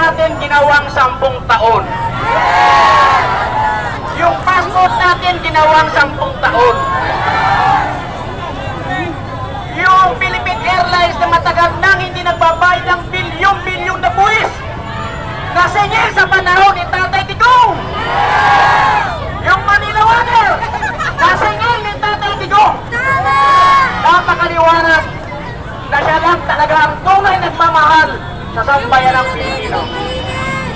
natin ginawang 10 taon. Yung passport natin ginawang 10 taon. Yung Philippine Airlines na matagal nang hindi nagbabayad ng bilyon-bilyon na buwis. Nasingil sa panahon ni Tatay Digong. Yung Manila Water, nasingil ni Tatay Digong. Napakaliwanag na siya lang talaga ang tunay nagmamahal sa sambayan ng Pilipino.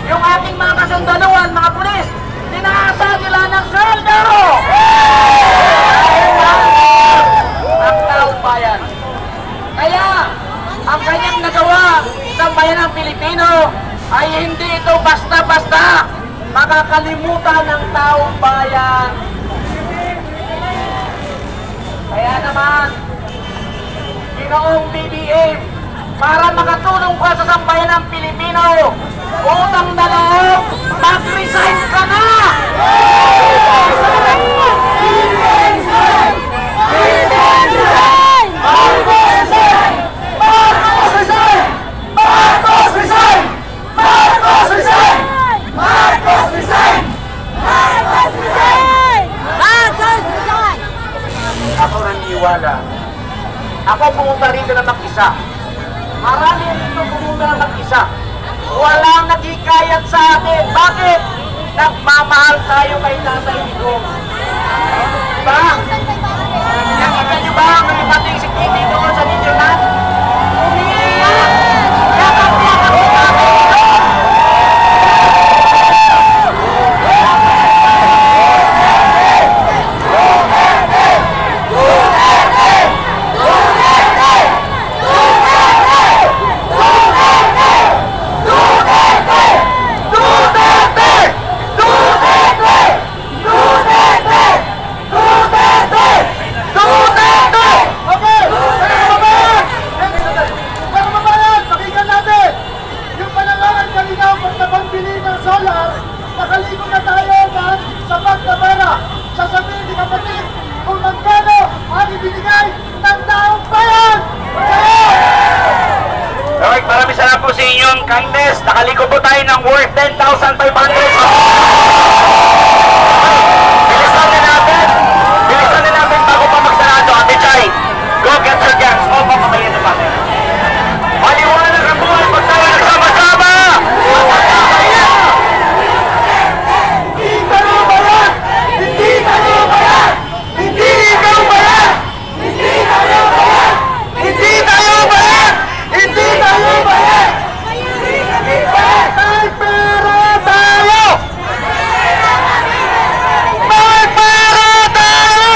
Yung ating mga kasundaluhan, mga pulis, tinaasa nila ng sweldo! Ang taong bayan. Kaya, ang kanyang nagawa sa bayan ng Pilipino ay hindi ito basta-basta makakalimutan ng taong bayan. Kaya naman, Ginoong BBM, para makatulong ka sa sambayan ng Pilipino, utang na loob, mag-resign ka na! Ako naniniwala. Ako pumunta rito na mag-isa. Marami rito pumunta na mag-isa. Walang nagikayat sa atin. Bakit? Nagmamahal tayo kay Tatay Digong. Diba? Nakita nyo ba ang nalipating si Kitty doon sa video na? Umiiyak! Yakap-yakap si Tatay Digong! Kindness, nakaliko po tayo ng worth 10,500. Bilisan na natin bago pa magsarado. Ate Chay, go get your gas. O, papamayin na natin. Maliwanag ang buhay pag tayo nagsama-sama. Hindi tayo ba yan? Hindi tayo ba yan? Hindi ikaw ba yan? Hindi tayo ba yan? Hindi tayo ba yan? Hindi tayo ba yan? May pera tayo! May pera tayo!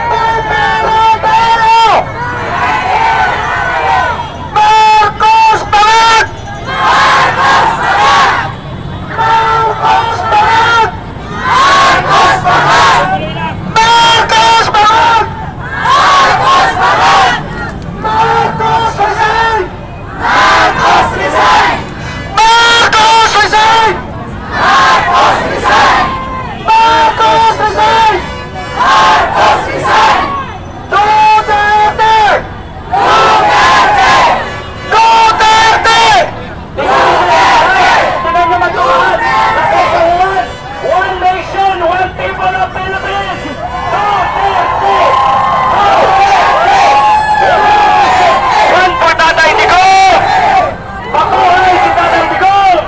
May pera tayo! Marcos Barat! Marcos Barat! Marcos Barat! Marcos Barat! Marcos Barat! Marcos Barat! Marcos Barat! Marcos resign! Marcos resign! Marcos resign! Marcos resign! Marcos resign! Duterte! Duterte! Duterte! Duterte! Tingnan nyo matuhan! Nakasuhan! One nation, one people of Philippines! Duterte! Duterte! One for Tatay Digong! Mabuhay si Tatay Digong!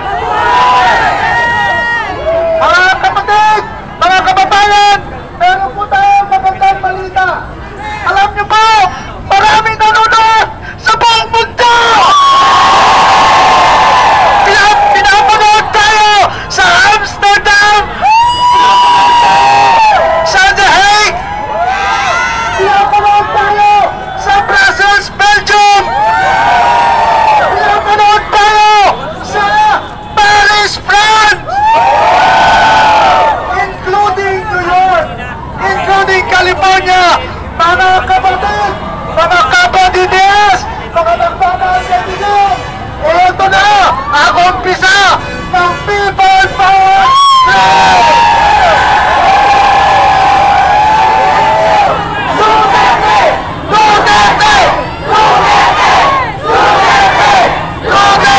Mga kapatid, mga kababayan, meron po tayong magandang balita. Alam niyo po, maraming nanonood sa buong mundo! Pinapanood tayo sa Amsterdam! Sa The Hague! Pinapanood tayo sa Brussels, Belgium! Pinapanood tayo sa Paris, France! Including New York! Including California! Mga kapatid! Mga kapatides! Mga nagmamahal sa Digong! Ito na ang umpisa ng People Power! Duterte! Duterte! Duterte! Duterte! Duterte!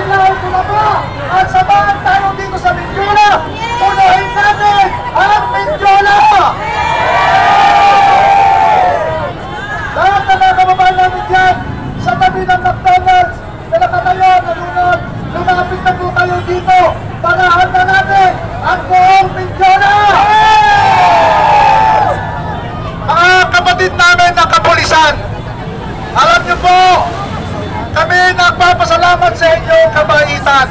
sila ay tumaba at samahan tayo dito sa Mindiola. Punuhin natin ang Mindiola! Lahat na mga kababayan namin dyan sa tabi ng McDonald's na nakatayo, nalunod, lumapit na po kayo dito para handa natin ang buong Mindiola! Mga kapatid namin ng kapulisan, alam niyo po, kami nagpapasalamat sa inyong kabaitan.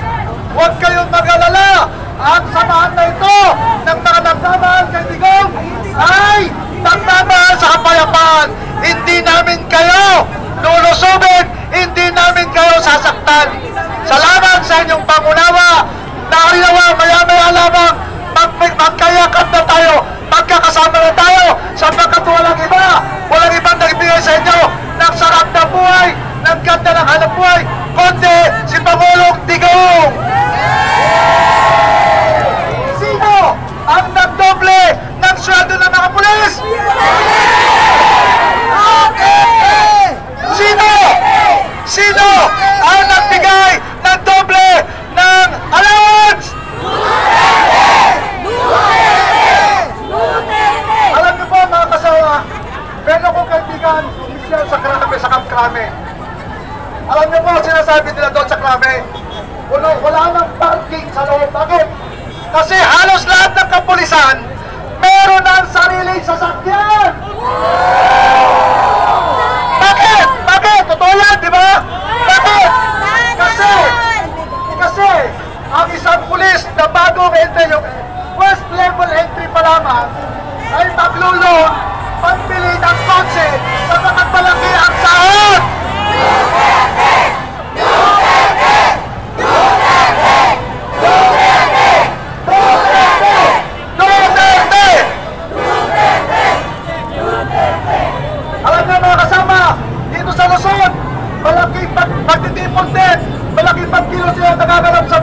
Huwag kayong mag-alala. Ang samahan na ito ng mga nagmamahal kay Digong ay nagmamahal sa kapayapaan. Hindi namin kayo lulusobin, hindi namin kayo sasaktan. Salamat sa inyong pangunawa. Nakinawa, maya-maya lamang magkayakap na tayo, magkakasama na tayo sapagkat walang ibang nagbigay sa inyo ng sarap na buhay, ng ganda ng hanap buhay, kundi si Pangulong Digong! Sino ang nagdoble ng sweldo ng mga pulis? Sino ang nagbigay ng doble ng allowance? Alam niyo po mga kasawa, meron kong kaibigan, opisyal sa Krame, sa Camp Krame. Alam niyo po, sinasabi nila doon sa Krame, wala nang parking sa loob. Bakit? Kasi halos lahat ng kapulisan, meron ng sariling sasakyan! Bakit? Bakit? Totoo yan, di ba? Bakit? Kasi ang isang pulis na bagong entry, yung first level entry pa lamang, ay maglulong pambili ng kotse sapagkat malaki ang sahod! Alam niyo mga kasama, dito sa Luzon, malaking pagtitipon din, malaking pagkilo sila nagaganap sa